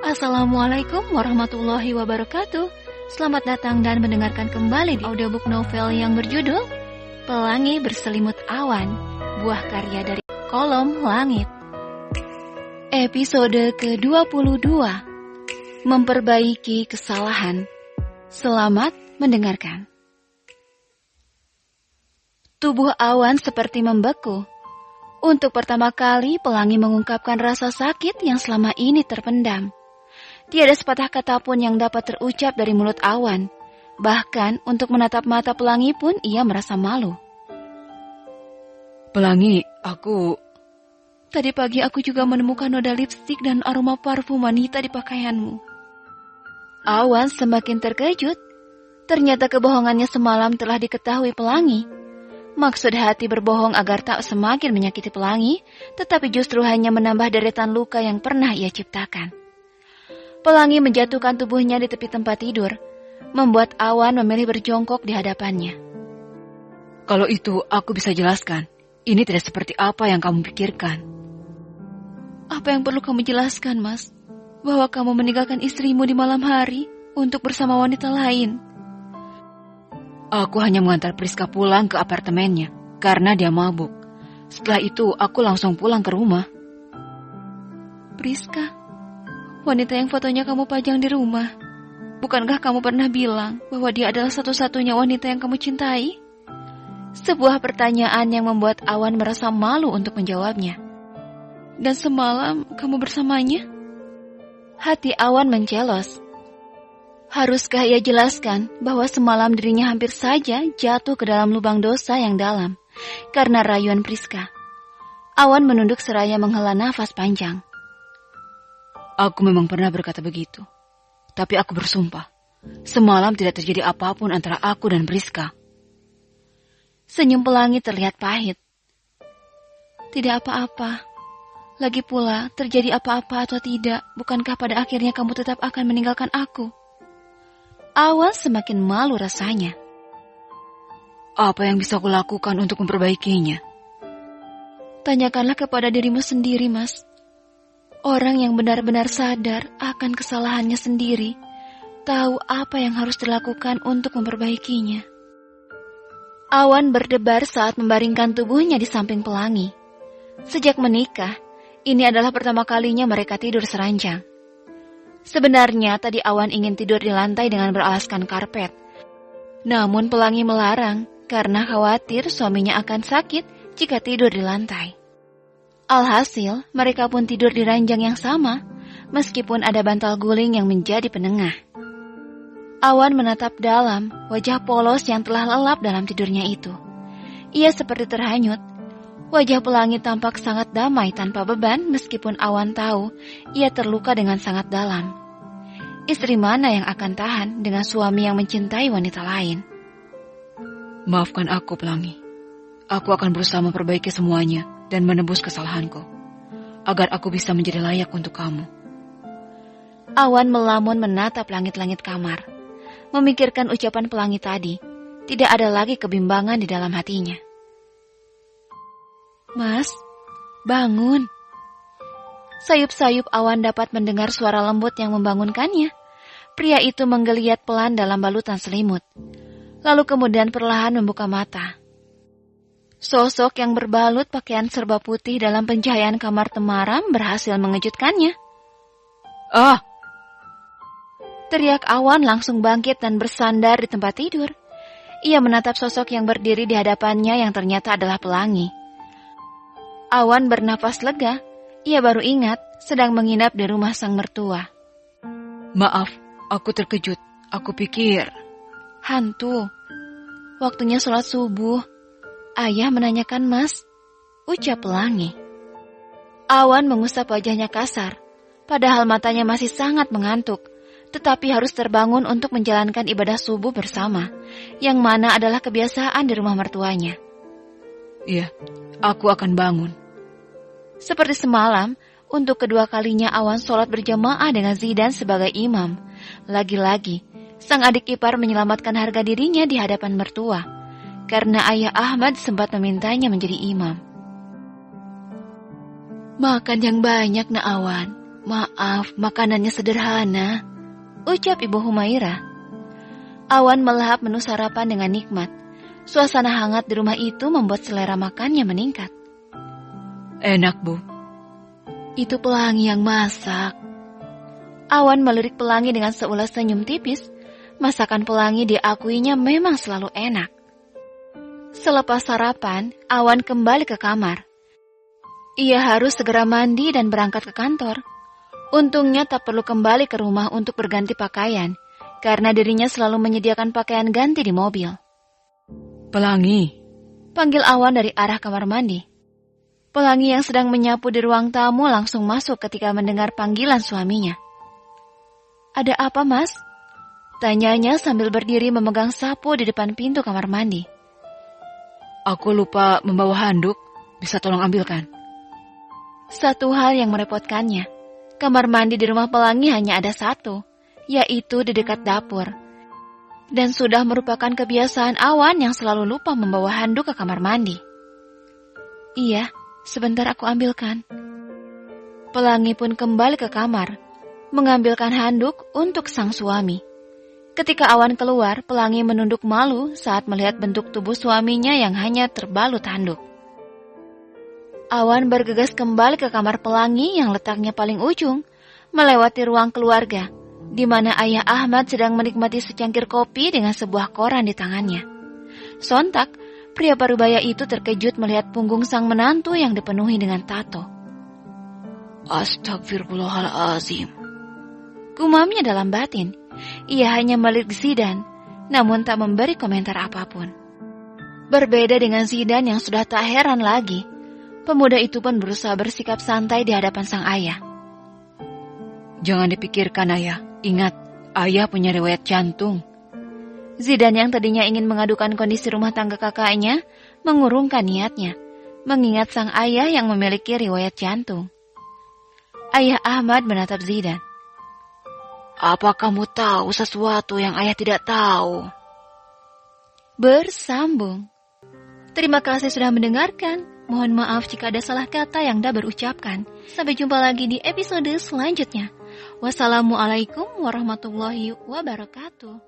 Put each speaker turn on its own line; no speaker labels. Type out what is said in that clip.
Assalamualaikum warahmatullahi wabarakatuh. Selamat datang dan mendengarkan kembali di audiobook novel yang berjudul Pelangi Berselimut Awan, buah karya dari Kolom Langit. Episode ke-22, Memperbaiki Kesalahan. Selamat mendengarkan. Tubuh Awan seperti membeku. Untuk pertama kali, Pelangi mengungkapkan rasa sakit yang selama ini terpendam. Tiada sepatah kata pun yang dapat terucap dari mulut Awan. Bahkan untuk menatap mata Pelangi pun ia merasa malu.
Pelangi,
Tadi pagi aku juga menemukan noda lipstik dan aroma parfum wanita di pakaianmu. Awan semakin terkejut. Ternyata kebohongannya semalam telah diketahui Pelangi. Maksud hati berbohong agar tak semakin menyakiti Pelangi, tetapi justru hanya menambah deretan luka yang pernah ia ciptakan. Pelangi menjatuhkan tubuhnya di tepi tempat tidur, membuat Awan memilih berjongkok di hadapannya.
Kalau itu aku bisa jelaskan. Ini tidak seperti apa yang kamu pikirkan.
Apa yang perlu kamu jelaskan, Mas? Bahwa kamu meninggalkan istrimu di malam hari untuk bersama wanita lain.
Aku hanya mengantar Priska pulang ke apartemennya karena dia mabuk. Setelah itu aku langsung pulang ke rumah.
Priska? Wanita yang fotonya kamu pajang di rumah. Bukankah kamu pernah bilang bahwa dia adalah satu-satunya wanita yang kamu cintai? Sebuah pertanyaan yang membuat Awan merasa malu untuk menjawabnya. Dan semalam kamu bersamanya? Hati Awan mencelos. Haruskah ia jelaskan bahwa semalam dirinya hampir saja jatuh ke dalam lubang dosa yang dalam karena rayuan Priska? Awan menunduk seraya menghela nafas panjang.
Aku memang pernah berkata begitu. Tapi aku bersumpah, semalam tidak terjadi apapun antara aku dan Priska.
Senyum Pelangi terlihat pahit. Tidak apa-apa. Lagi pula, terjadi apa-apa atau tidak, bukankah pada akhirnya kamu tetap akan meninggalkan aku? Awan semakin malu rasanya.
Apa yang bisa aku lakukan untuk memperbaikinya?
Tanyakanlah kepada dirimu sendiri, Mas. Orang yang benar-benar sadar akan kesalahannya sendiri, tahu apa yang harus dilakukan untuk memperbaikinya. Awan berdebar saat membaringkan tubuhnya di samping Pelangi. Sejak menikah, ini adalah pertama kalinya mereka tidur seranjang. Sebenarnya tadi Awan ingin tidur di lantai dengan beralaskan karpet. Namun Pelangi melarang karena khawatir suaminya akan sakit jika tidur di lantai. Alhasil, mereka pun tidur di ranjang yang sama, meskipun ada bantal guling yang menjadi penengah. Awan menatap dalam wajah polos yang telah lelap dalam tidurnya itu. Ia seperti terhanyut. Wajah Pelangi tampak sangat damai tanpa beban, meskipun Awan tahu ia terluka dengan sangat dalam. Istri mana yang akan tahan dengan suami yang mencintai wanita lain?
Maafkan aku, Pelangi. Aku akan berusaha memperbaiki semuanya dan menebus kesalahanku, agar aku bisa menjadi layak untuk kamu.
Awan melamun menatap langit-langit kamar. Memikirkan ucapan Pelangi tadi, tidak ada lagi kebimbangan di dalam hatinya. Mas, bangun. Sayup-sayup Awan dapat mendengar suara lembut yang membangunkannya. Pria itu menggeliat pelan dalam balutan selimut, lalu kemudian perlahan membuka mata. Sosok yang berbalut pakaian serba putih dalam pencahayaan kamar temaram berhasil mengejutkannya.
Ah!
Teriak Awan langsung bangkit dan bersandar di tempat tidur. Ia menatap sosok yang berdiri di hadapannya yang ternyata adalah Pelangi. Awan bernafas lega. Ia baru ingat sedang menginap di rumah sang mertua.
Maaf, aku terkejut. Aku pikir
hantu. Waktunya sholat subuh. Ayah menanyakan Mas, ucap Pelangi. Awan mengusap wajahnya kasar, padahal matanya masih sangat mengantuk, tetapi harus terbangun untuk menjalankan ibadah subuh bersama, yang mana adalah kebiasaan di rumah mertuanya.
Iya, aku akan bangun.
Seperti semalam, untuk kedua kalinya Awan sholat berjamaah dengan Zidan sebagai imam. Lagi-lagi, sang adik ipar menyelamatkan harga dirinya di hadapan mertua, karena ayah Ahmad sempat memintanya menjadi imam. Makan yang banyak, Nak Awan. Maaf, makanannya sederhana, ucap Ibu Humaira. Awan melahap menu sarapan dengan nikmat. Suasana hangat di rumah itu membuat selera makannya meningkat.
Enak, Bu.
Itu Pelangi yang masak. Awan melirik Pelangi dengan seulas senyum tipis. Masakan Pelangi diakuinya memang selalu enak. Selepas sarapan, Awan kembali ke kamar. Ia harus segera mandi dan berangkat ke kantor. Untungnya tak perlu kembali ke rumah untuk berganti pakaian, karena dirinya selalu menyediakan pakaian ganti di mobil.
Pelangi,
panggil Awan dari arah kamar mandi. Pelangi yang sedang menyapu di ruang tamu langsung masuk ketika mendengar panggilan suaminya. Ada apa, Mas? Tanyanya sambil berdiri memegang sapu di depan pintu kamar mandi.
Aku lupa membawa handuk, bisa tolong ambilkan?
Satu hal yang merepotkannya, kamar mandi di rumah Pelangi hanya ada satu, yaitu di dekat dapur. Dan sudah merupakan kebiasaan Awan yang selalu lupa membawa handuk ke kamar mandi. Iya, sebentar aku ambilkan. Pelangi pun kembali ke kamar, mengambilkan handuk untuk sang suami. Ketika Awan keluar, Pelangi menunduk malu saat melihat bentuk tubuh suaminya yang hanya terbalut handuk. Awan bergegas kembali ke kamar Pelangi yang letaknya paling ujung, melewati ruang keluarga, di mana Ayah Ahmad sedang menikmati secangkir kopi dengan sebuah koran di tangannya. Sontak, pria parubaya itu terkejut melihat punggung sang menantu yang dipenuhi dengan tato.
Astagfirullahalazim,
gumamnya dalam batin. Ia hanya melirik Zidan, namun tak memberi komentar apapun. Berbeda dengan Zidan yang sudah tak heran lagi, pemuda itu pun berusaha bersikap santai di hadapan sang ayah.
Jangan dipikirkan, Ayah. Ingat, Ayah punya riwayat jantung.
Zidan yang tadinya ingin mengadukan kondisi rumah tangga kakaknya, mengurungkan niatnya, mengingat sang ayah yang memiliki riwayat jantung. Ayah Ahmad menatap Zidan.
Apa kamu tahu sesuatu yang Ayah tidak tahu?
Bersambung. Terima kasih sudah mendengarkan. Mohon maaf jika ada salah kata yang dah berucapkan. Sampai jumpa lagi di episode selanjutnya. Wassalamualaikum warahmatullahi wabarakatuh.